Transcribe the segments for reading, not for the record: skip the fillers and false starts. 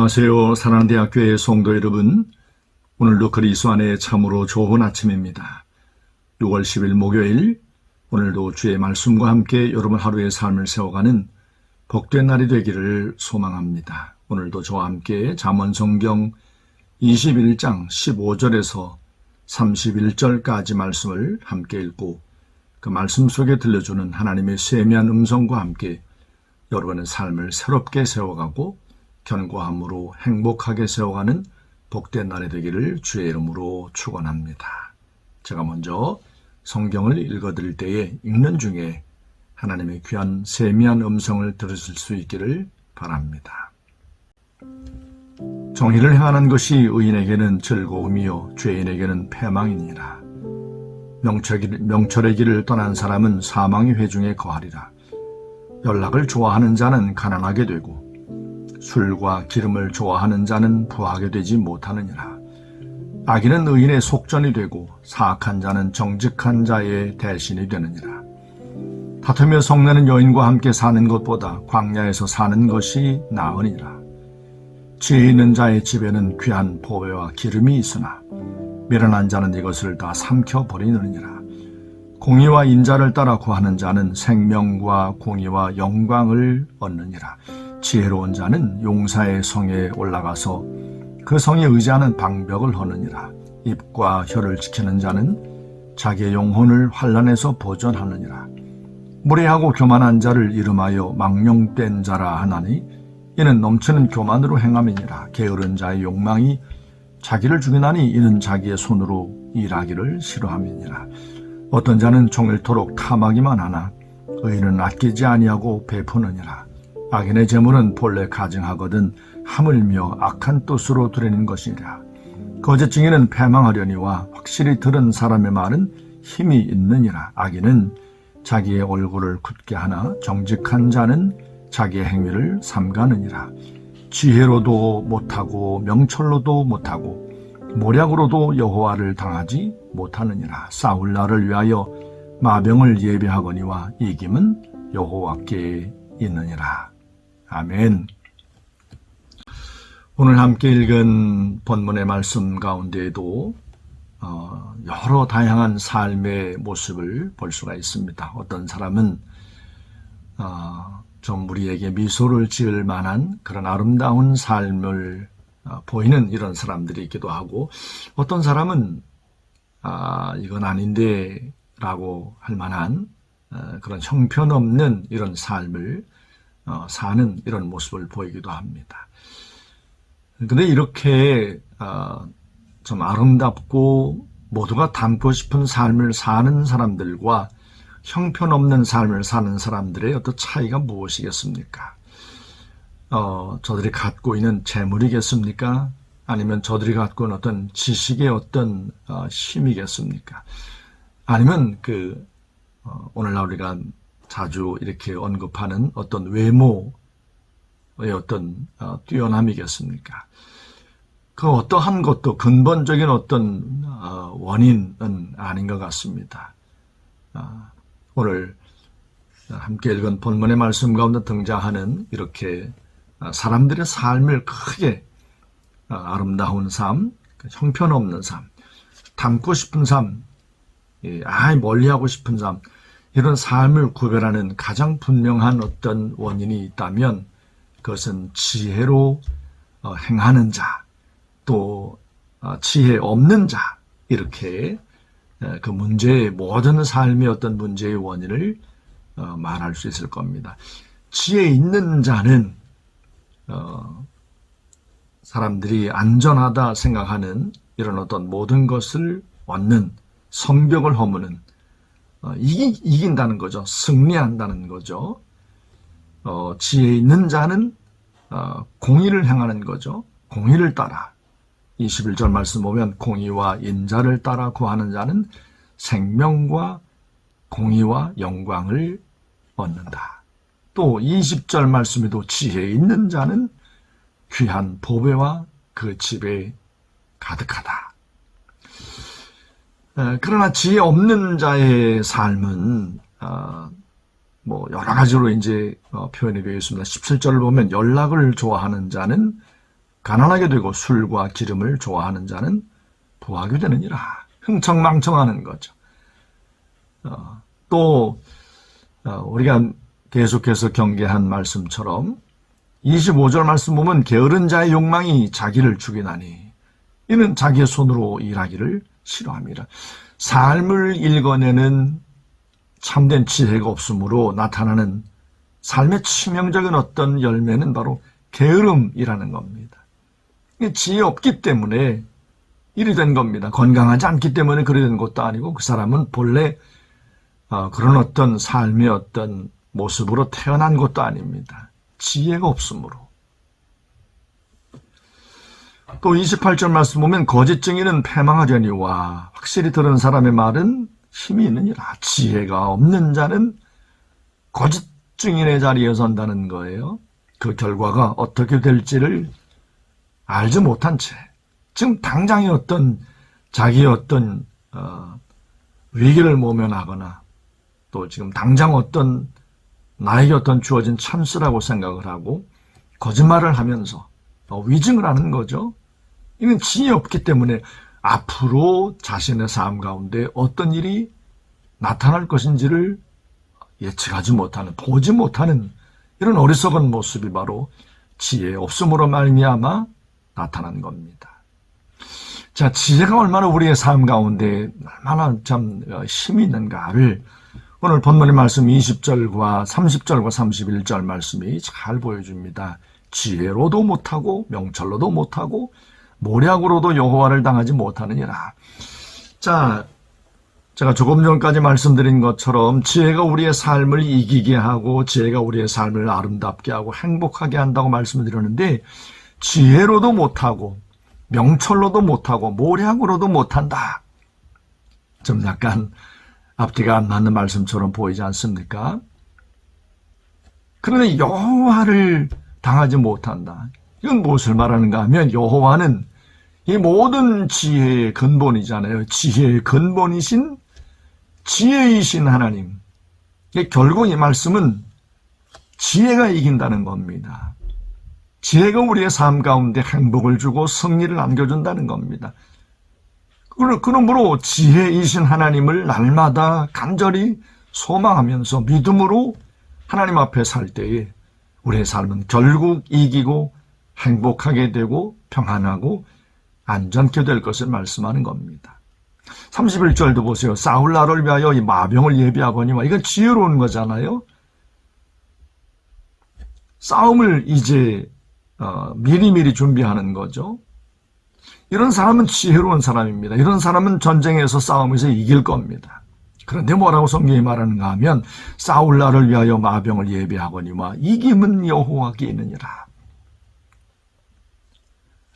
안녕하세요. 사랑하는 대학교의 성도 여러분, 오늘도 그리스도 안에 참으로 좋은 아침입니다. 6월 10일 목요일, 오늘도 주의 말씀과 함께 여러분 하루의 삶을 세워가는 복된 날이 되기를 소망합니다. 오늘도 저와 함께 잠언성경 21장 15절에서 31절까지 말씀을 함께 읽고 그 말씀 속에 들려주는 하나님의 세미한 음성과 함께 여러분의 삶을 새롭게 세워가고 견고함으로 행복하게 세워가는 복된 날이 되기를 주의 이름으로 축원합니다. 제가 먼저 성경을 읽어드릴 때에 읽는 중에 하나님의 귀한 세미한 음성을 들으실 수 있기를 바랍니다. 정의를 행하는 것이 의인에게는 즐거움이요 죄인에게는 패망이니라. 명철의 길을 떠난 사람은 사망의 회중에 거하리라. 연락을 좋아하는 자는 가난하게 되고 술과 기름을 좋아하는 자는 부하게 되지 못하느니라. 악인은 의인의 속전이 되고 사악한 자는 정직한 자의 대신이 되느니라. 다투며 성내는 여인과 함께 사는 것보다 광야에서 사는 것이 나으니라. 지혜 있는 자의 집에는 귀한 보배와 기름이 있으나 미련한 자는 이것을 다 삼켜버리느니라. 공의와 인자를 따라 구하는 자는 생명과 공의와 영광을 얻느니라. 지혜로운 자는 용사의 성에 올라가서 그 성에 의지하는 방벽을 허느니라. 입과 혀를 지키는 자는 자기의 영혼을 환난에서 보존하느니라. 무례하고 교만한 자를 이름하여 망령된 자라 하나니 이는 넘치는 교만으로 행함이니라. 게으른 자의 욕망이 자기를 죽이나니 이는 자기의 손으로 일하기를 싫어함이니라. 어떤 자는 종일토록 탐하기만 하나 의인은 아끼지 아니하고 베푸느니라. 악인의 재물은 본래 가증하거든 하물며 악한 뜻으로 들이는 것이라. 거짓 증인은 패망하려니와 확실히 들은 사람의 말은 힘이 있느니라. 악인은 자기의 얼굴을 굳게 하나 정직한 자는 자기의 행위를 삼가느니라. 지혜로도 못하고 명철로도 못하고 모략으로도 여호와를 당하지 못하느니라. 싸울 날을 위하여 마병을 예비하거니와 이김은 여호와께 있느니라. 아멘. 오늘 함께 읽은 본문의 말씀 가운데에도 여러 다양한 삶의 모습을 볼 수가 있습니다. 어떤 사람은 좀 우리에게 미소를 지을 만한 그런 아름다운 삶을 보이는 이런 사람들이 있기도 하고, 어떤 사람은 이건 아닌데 라고 할 만한 그런 형편없는 이런 삶을 사는 이런 모습을 보이기도 합니다. 근데 이렇게 좀 아름답고 모두가 닮고 싶은 삶을 사는 사람들과 형편없는 삶을 사는 사람들의 어떤 차이가 무엇이겠습니까? 저들이 갖고 있는 재물이겠습니까? 아니면 저들이 갖고 있는 어떤 지식의 어떤 힘이겠습니까? 아니면 오늘날 우리가 자주 이렇게 언급하는 어떤 외모의 어떤 뛰어남이겠습니까? 그 어떠한 것도 근본적인 어떤 원인은 아닌 것 같습니다. 오늘 함께 읽은 본문의 말씀 가운데 등장하는 이렇게 사람들의 삶을 크게 아름다운 삶, 형편없는 삶, 닮고 싶은 삶, 멀리하고 싶은 삶, 이런 삶을 구별하는 가장 분명한 어떤 원인이 있다면 그것은 지혜로 행하는 자, 또 지혜 없는 자, 이렇게 그 문제의 모든 삶의 어떤 문제의 원인을 말할 수 있을 겁니다. 지혜 있는 자는 사람들이 안전하다 생각하는 이런 어떤 모든 것을 얻는, 성벽을 허무는, 이긴다는 거죠. 승리한다는 거죠. 지혜 있는 자는 공의를 행하는 거죠. 공의를 따라. 21절 말씀 보면 공의와 인자를 따라 구하는 자는 생명과 공의와 영광을 얻는다. 또 20절 말씀에도 지혜 있는 자는 귀한 보배와 그 집에 가득하다. 그러나 지혜 없는 자의 삶은 여러 가지로 이제 표현이 되어 있습니다. 17절을 보면 연락을 좋아하는 자는 가난하게 되고 술과 기름을 좋아하는 자는 부하게 되느니라. 흥청망청하는 거죠. 또 우리가 계속해서 경계한 말씀처럼 25절 말씀 보면 게으른 자의 욕망이 자기를 죽이나니 이는 자기의 손으로 일하기를 싫어합니다. 삶을 읽어내는 참된 지혜가 없으므로 나타나는 삶의 치명적인 어떤 열매는 바로 게으름이라는 겁니다. 지혜 없기 때문에 일이 된 겁니다. 건강하지 않기 때문에 그리 된 것도 아니고 그 사람은 본래 그런 어떤 삶의 어떤 모습으로 태어난 것도 아닙니다. 지혜가 없으므로. 또 28절 말씀 보면 거짓 증인은 패망하려니와 확실히 들은 사람의 말은 힘이 있느니라. 지혜가 없는 자는 거짓 증인의 자리에 선다는 거예요. 그 결과가 어떻게 될지를 알지 못한 채 지금 당장의 어떤 자기의 어떤 위기를 모면하거나 또 지금 당장 어떤 나에게 어떤 주어진 찬스라고 생각을 하고 거짓말을 하면서 위증을 하는 거죠. 이는 지혜 없기 때문에 앞으로 자신의 삶 가운데 어떤 일이 나타날 것인지를 예측하지 못하는, 보지 못하는 이런 어리석은 모습이 바로 지혜 없음으로 말미암아 나타난 겁니다. 자, 지혜가 얼마나 우리의 삶 가운데 얼마나 참 힘이 있는가를 오늘 본문의 말씀 20절과 30절과 31절 말씀이 잘 보여줍니다. 지혜로도 못하고 명철로도 못하고 모략으로도 여호와를 당하지 못하느니라. 자, 제가 조금 전까지 말씀드린 것처럼 지혜가 우리의 삶을 이기게 하고 지혜가 우리의 삶을 아름답게 하고 행복하게 한다고 말씀을 드렸는데 지혜로도 못하고 명철로도 못하고 모략으로도 못한다. 좀 약간 앞뒤가 안 맞는 말씀처럼 보이지 않습니까? 그러나 여호와를 당하지 못한다. 이건 무엇을 말하는가 하면 여호와는 이 모든 지혜의 근본이잖아요. 지혜의 근본이신 지혜이신 하나님. 결국 이 말씀은 지혜가 이긴다는 겁니다. 지혜가 우리의 삶 가운데 행복을 주고 승리를 안겨준다는 겁니다. 그러므로 지혜이신 하나님을 날마다 간절히 소망하면서 믿음으로 하나님 앞에 살 때에 우리의 삶은 결국 이기고 행복하게 되고 평안하고 안전케 될 것을 말씀하는 겁니다. 31절도 보세요. 싸울 날을 위하여 이 마병을 예비하거니와 이건 지혜로운 거잖아요. 싸움을 이제 미리미리 준비하는 거죠. 이런 사람은 지혜로운 사람입니다. 이런 사람은 전쟁에서 싸움에서 이길 겁니다. 그런데 뭐라고 성경이 말하는가 하면 싸울 날을 위하여 마병을 예비하거니와 이김은 여호와께 있느니라.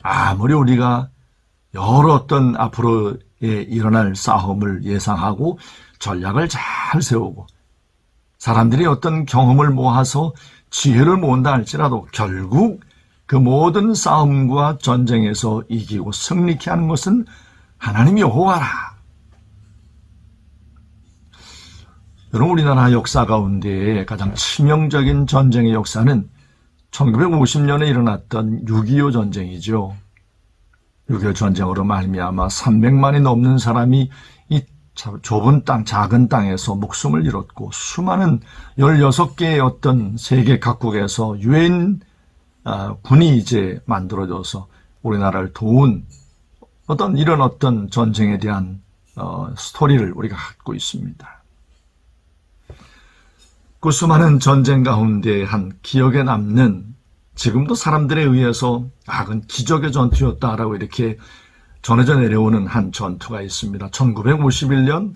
아무리 우리가 여러 어떤 앞으로 일어날 싸움을 예상하고 전략을 잘 세우고 사람들이 어떤 경험을 모아서 지혜를 모은다 할지라도 결국 그 모든 싸움과 전쟁에서 이기고 승리케 하는 것은 하나님 여호와라. 여러분, 우리나라 역사 가운데 가장 치명적인 전쟁의 역사는 1950년에 일어났던 6.25 전쟁이죠. 6.25 전쟁으로 말미암아 300만이 넘는 사람이 이 좁은 땅, 작은 땅에서 목숨을 잃었고 수많은 16개의 어떤 세계 각국에서 유엔 군이 이제 만들어져서 우리나라를 도운 이런 어떤 전쟁에 대한 스토리를 우리가 갖고 있습니다. 그 수많은 전쟁 가운데 한 기억에 남는 지금도 사람들에 의해서 그건 기적의 전투였다라고 이렇게 전해져 내려오는 한 전투가 있습니다. 1951년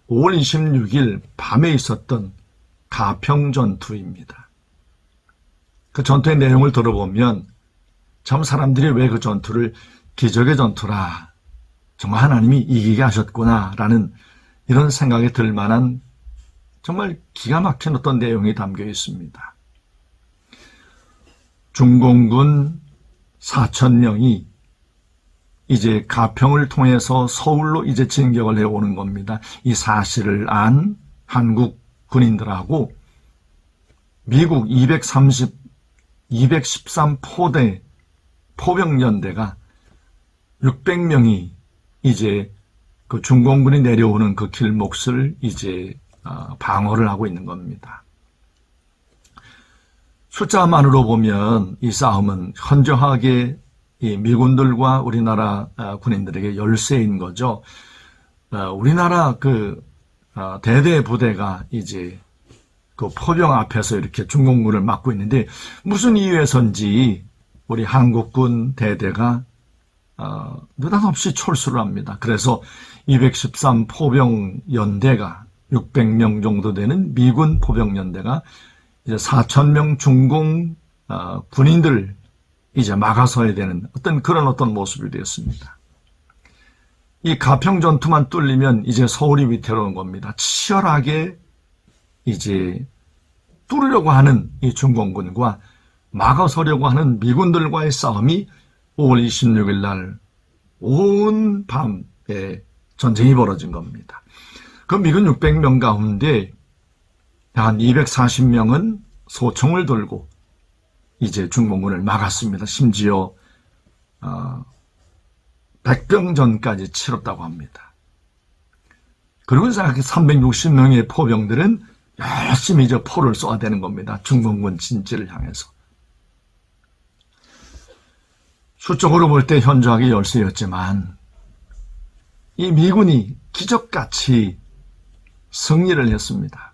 5월 26일 밤에 있었던 가평 전투입니다. 그 전투의 내용을 들어보면 참 사람들이 왜 그 전투를 기적의 전투라, 정말 하나님이 이기게 하셨구나라는 이런 생각이 들 만한 정말 기가 막힌 어떤 내용이 담겨 있습니다. 중공군 4,000명이 이제 가평을 통해서 서울로 이제 진격을 해오는 겁니다. 이 사실을 안 한국 군인들하고 미국 213포대 포병연대가 600명이 이제 그 중공군이 내려오는 그 길목을 이제 방어를 하고 있는 겁니다. 숫자만으로 보면 이 싸움은 현저하게 이 미군들과 우리나라 군인들에게 열세인 거죠. 우리나라 그 대대 부대가 이제 그 포병 앞에서 이렇게 중공군을 막고 있는데 무슨 이유에선지 우리 한국군 대대가 느닷없이 철수를 합니다. 그래서 213 포병연대가 600명 정도 되는 미군 포병연대가 이제 4,000명 중공 군인들 이제 막아서야 되는 어떤 모습이 되었습니다. 이 가평 전투만 뚫리면 이제 서울이 위태로운 겁니다. 치열하게 이제 뚫으려고 하는 이 중공군과 막아서려고 하는 미군들과의 싸움이 5월 26일 날 온 밤에 전쟁이 벌어진 겁니다. 그 미군 600명 가운데 한 240명은 소총을 들고 이제 중공군을 막았습니다. 심지어 백병전까지 치렀다고 합니다. 그리고 360명의 포병들은 열심히 이제 포를 쏘아대는 겁니다. 중공군 진지를 향해서. 수적으로 볼 때 현저하게 열세였지만 이 미군이 기적같이 승리를 했습니다.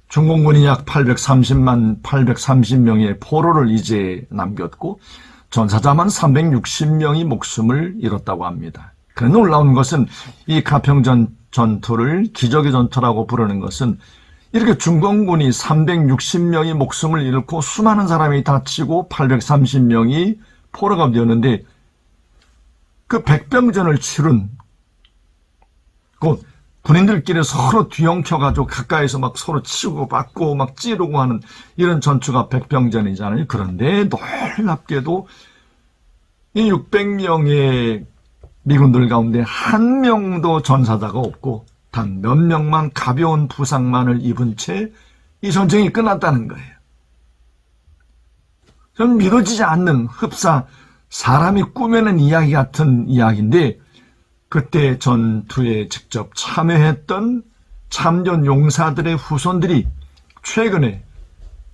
중공군이 약 830명의 포로를 이제 남겼고 전사자만 360명이 목숨을 잃었다고 합니다. 그런데 놀라운 것은 이 가평전 전투를 기적의 전투라고 부르는 것은 이렇게 중공군이 360명이 목숨을 잃고 수많은 사람이 다치고 830명이 포로가 되었는데 그 백병전을 치른 그 군인들끼리 서로 뒤엉켜가지고 가까이서 막 서로 치고 받고 막 찌르고 하는 이런 전투가 백병전이잖아요. 그런데 놀랍게도 이 600명의 미군들 가운데 한 명도 전사자가 없고 단 몇 명만 가벼운 부상만을 입은 채 이 전쟁이 끝났다는 거예요. 좀 믿어지지 않는 흡사 사람이 꾸며낸 이야기 같은 이야기인데 그때 전투에 직접 참여했던 참전 용사들의 후손들이 최근에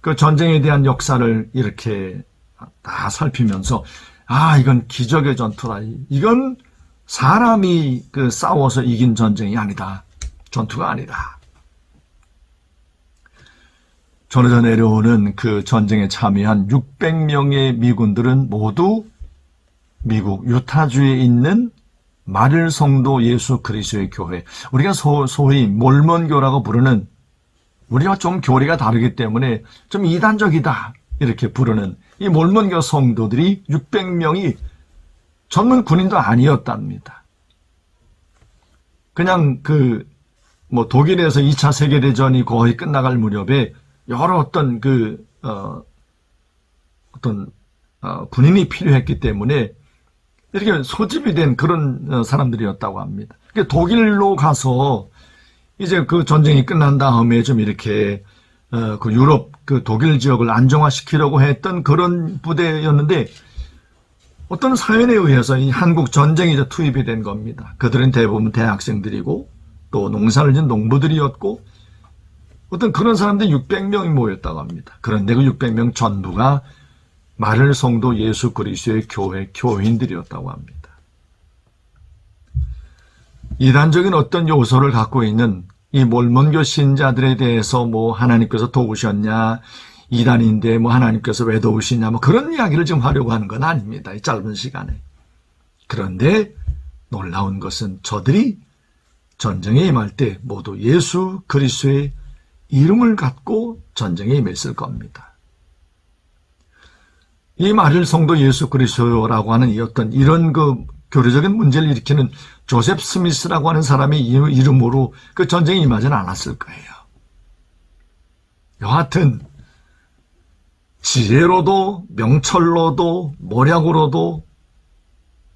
그 전쟁에 대한 역사를 이렇게 다 살피면서 이건 기적의 전투다. 이건 사람이 그 싸워서 이긴 전쟁이 아니다. 전투가 아니다. 전에서 내려오는 그 전쟁에 참여한 600명의 미군들은 모두 미국 유타주에 있는 마릴성도 예수 그리스도의 교회, 우리가 소위 몰몬교라고 부르는, 우리가 좀 교리가 다르기 때문에 좀 이단적이다 이렇게 부르는 이 몰몬교 성도들이 600명이 전문 군인도 아니었답니다. 그냥 독일에서 2차 세계대전이 거의 끝나갈 무렵에 여러 군인이 필요했기 때문에 이렇게 소집이 된 그런 사람들이었다고 합니다. 독일로 가서 이제 그 전쟁이 끝난 다음에 좀 이렇게 그 유럽 그 독일 지역을 안정화시키려고 했던 그런 부대였는데 어떤 사연에 의해서 이 한국 전쟁이 이제 투입이 된 겁니다. 그들은 대부분 대학생들이고 또 농사를 짓는 농부들이었고 어떤 그런 사람들이 600명이 모였다고 합니다. 그런데 그 600명 전부가 마릴성도 예수 그리스도의 교회 교인들이었다고 합니다. 이단적인 어떤 요소를 갖고 있는 이 몰몬교 신자들에 대해서 하나님께서 도우셨냐, 이단인데 하나님께서 왜 도우시냐 그런 이야기를 지금 하려고 하는 건 아닙니다. 이 짧은 시간에. 그런데 놀라운 것은 저들이 전쟁에 임할 때 모두 예수 그리스도의 이름을 갖고 전쟁에 임했을 겁니다. 이 마릴성도 예수 그리스도라고 하는 이런 교리적인 문제를 일으키는 조셉 스미스라고 하는 사람의 이름으로 그 전쟁에 임하지는 않았을 거예요. 여하튼 지혜로도 명철로도 모략으로도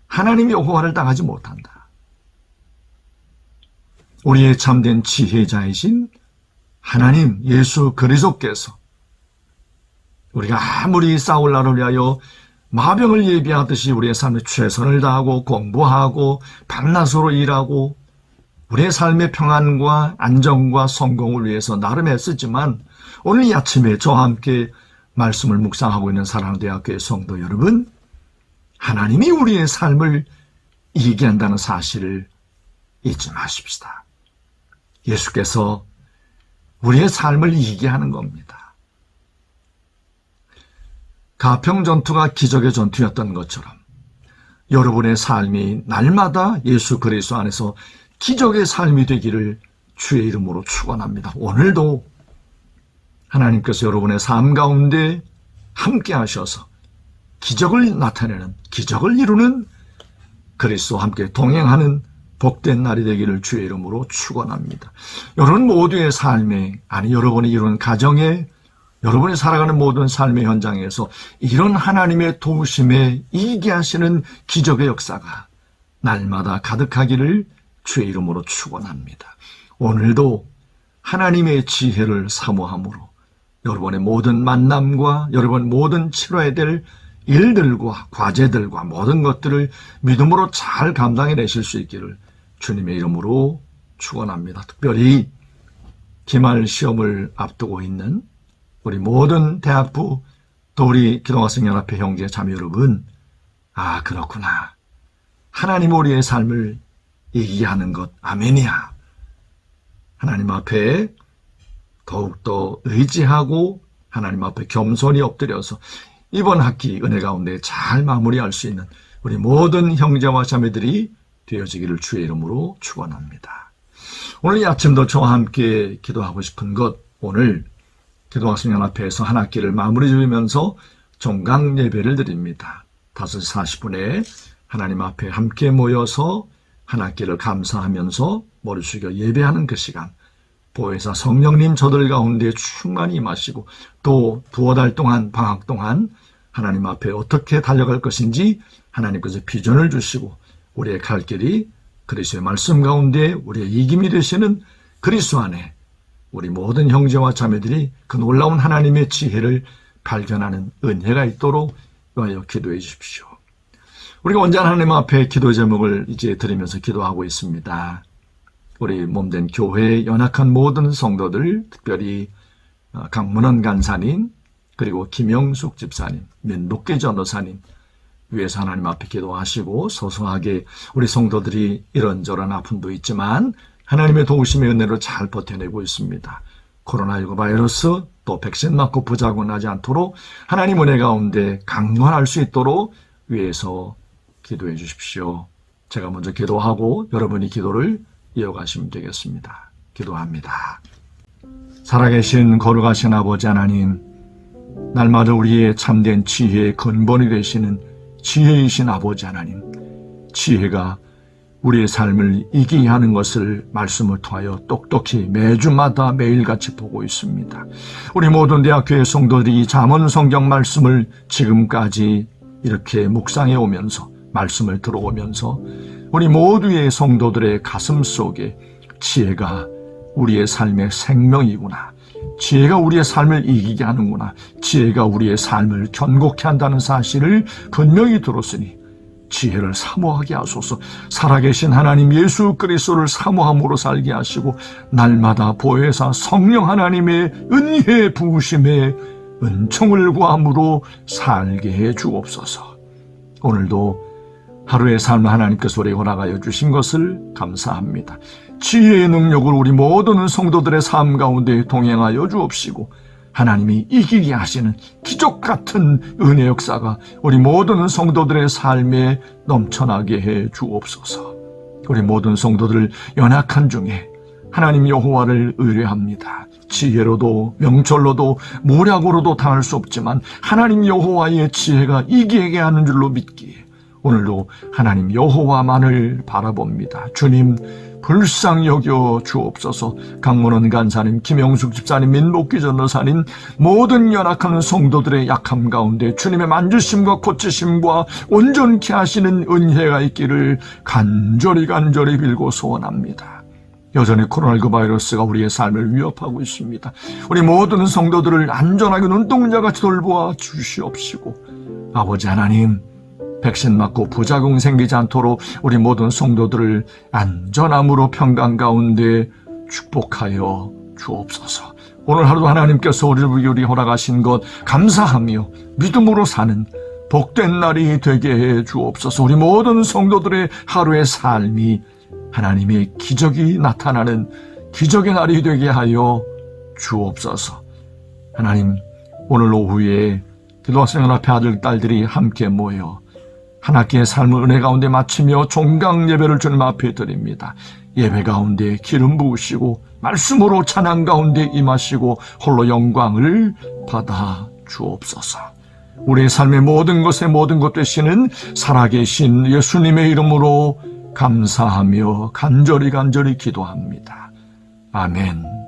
하나님 여호와를 당하지 못한다. 우리의 참된 지혜자이신 하나님 예수 그리스도께서 우리가 아무리 싸울 날을 위하여 마병을 예비하듯이 우리의 삶에 최선을 다하고 공부하고 밤낮으로 일하고 우리의 삶의 평안과 안정과 성공을 위해서 나름 애쓰지만 오늘 이 아침에 저와 함께 말씀을 묵상하고 있는 사랑대학교의 성도 여러분, 하나님이 우리의 삶을 이기게 한다는 사실을 잊지 마십시다. 예수께서 우리의 삶을 이기게 하는 겁니다. 가평 전투가 기적의 전투였던 것처럼 여러분의 삶이 날마다 예수 그리스도 안에서 기적의 삶이 되기를 주의 이름으로 축원합니다. 오늘도 하나님께서 여러분의 삶 가운데 함께 하셔서 기적을 나타내는, 기적을 이루는 그리스도와 함께 동행하는 복된 날이 되기를 주의 이름으로 축원합니다. 여러분 모두의 삶에, 아니 여러분이 이룬 가정에, 여러분이 살아가는 모든 삶의 현장에서 이런 하나님의 도우심에 이기게 하시는 기적의 역사가 날마다 가득하기를 주의 이름으로 축원합니다. 오늘도 하나님의 지혜를 사모함으로 여러분의 모든 만남과 여러분 모든 치러야 될 일들과 과제들과 모든 것들을 믿음으로 잘 감당해내실 수 있기를 주님의 이름으로 축원합니다. 특별히 기말 시험을 앞두고 있는 우리 모든 대학부 또 우리 기도학생연합회 형제 자매 여러분, 아 그렇구나. 하나님 우리의 삶을 이기게 하는 것, 아멘이야. 하나님 앞에 더욱더 의지하고 하나님 앞에 겸손히 엎드려서 이번 학기 은혜 가운데 잘 마무리할 수 있는 우리 모든 형제와 자매들이 되어지기를 주의 이름으로 축원합니다. 오늘 이 아침도 저와 함께 기도하고 싶은 것, 오늘 기도학생연합회에서 한 학기를 마무리 지으면서 종강 예배를 드립니다. 5시 40분에 하나님 앞에 함께 모여서 한 학기를 감사하면서 머리 숙여 예배하는 그 시간, 보혜사 성령님 저들 가운데 충만히 임하시고 또 두어 달 동안 방학 동안 하나님 앞에 어떻게 달려갈 것인지 하나님께서 비전을 주시고 우리의 갈 길이 그리스도의 말씀 가운데 우리의 이김이 되시는 그리스도 안에 우리 모든 형제와 자매들이 그 놀라운 하나님의 지혜를 발견하는 은혜가 있도록 위하여 기도해 주십시오. 우리가 언제나 하나님 앞에 기도 제목을 이제 드리면서 기도하고 있습니다. 우리 몸된 교회에 연약한 모든 성도들, 특별히 강문원 간사님, 그리고 김영숙 집사님, 민복계 전도사님 위해서 하나님 앞에 기도하시고 소소하게 우리 성도들이 이런저런 아픔도 있지만 하나님의 도우심의 은혜로 잘 버텨내고 있습니다. 코로나19 바이러스 또 백신 맞고 부작용 나지 않도록 하나님 은혜 가운데 강건할 수 있도록 위해서 기도해 주십시오. 제가 먼저 기도하고 여러분이 기도를 이어가시면 되겠습니다. 기도합니다. 살아계신 거룩하신 아버지 하나님, 날마다 우리의 참된 지혜의 근본이 되시는 지혜이신 아버지 하나님, 지혜가 우리의 삶을 이기게 하는 것을 말씀을 통하여 똑똑히 매주마다 매일같이 보고 있습니다. 우리 모든 대학교의 성도들이 이 잠언 성경 말씀을 지금까지 이렇게 묵상해 오면서 말씀을 들어오면서 우리 모두의 성도들의 가슴 속에 지혜가 우리의 삶의 생명이구나, 지혜가 우리의 삶을 이기게 하는구나, 지혜가 우리의 삶을 견고케 한다는 사실을 분명히 들었으니 지혜를 사모하게 하소서. 살아계신 하나님 예수 그리스도를 사모함으로 살게 하시고 날마다 보혜사 성령 하나님의 은혜 부으심에 은총을 구함으로 살게 해 주옵소서. 오늘도 하루의 삶을 하나님께서 우리에게 허락하여 주신 것을 감사합니다. 지혜의 능력을 우리 모든 성도들의 삶 가운데 동행하여 주옵시고 하나님이 이기게 하시는 기적 같은 은혜 역사가 우리 모든 성도들의 삶에 넘쳐나게 해 주옵소서. 우리 모든 성도들 연약한 중에 하나님 여호와를 의뢰합니다. 지혜로도 명철로도 모략으로도 당할 수 없지만 하나님 여호와의 지혜가 이기게 하는 줄로 믿기에 오늘도 하나님 여호와만을 바라봅니다. 주님 불쌍히 여겨 주옵소서. 강문원 간사님, 김영숙 집사님, 민복기 전도사님, 모든 연약한 성도들의 약함 가운데 주님의 만주심과 고치심과 온전케 하시는 은혜가 있기를 간절히 빌고 소원합니다. 여전히 코로나19 바이러스가 우리의 삶을 위협하고 있습니다. 우리 모든 성도들을 안전하게 눈동자같이 돌보아 주시옵시고 아버지 하나님, 백신 맞고 부작용 생기지 않도록 우리 모든 성도들을 안전함으로 평강 가운데 축복하여 주옵소서. 오늘 하루도 하나님께서 우리 허락하신 것 감사하며 믿음으로 사는 복된 날이 되게 해 주옵소서. 우리 모든 성도들의 하루의 삶이 하나님의 기적이 나타나는 기적의 날이 되게 하여 주옵소서. 하나님, 오늘 오후에 기도하시는 앞에 아들, 딸들이 함께 모여 한 학기의 삶을 은혜 가운데 마치며 종강 예배를 주님 앞에 드립니다. 예배 가운데 기름 부으시고 말씀으로 찬양 가운데 임하시고 홀로 영광을 받아 주옵소서. 우리의 삶의 모든 것에 모든 것 되시는 살아계신 예수님의 이름으로 감사하며 간절히 기도합니다. 아멘.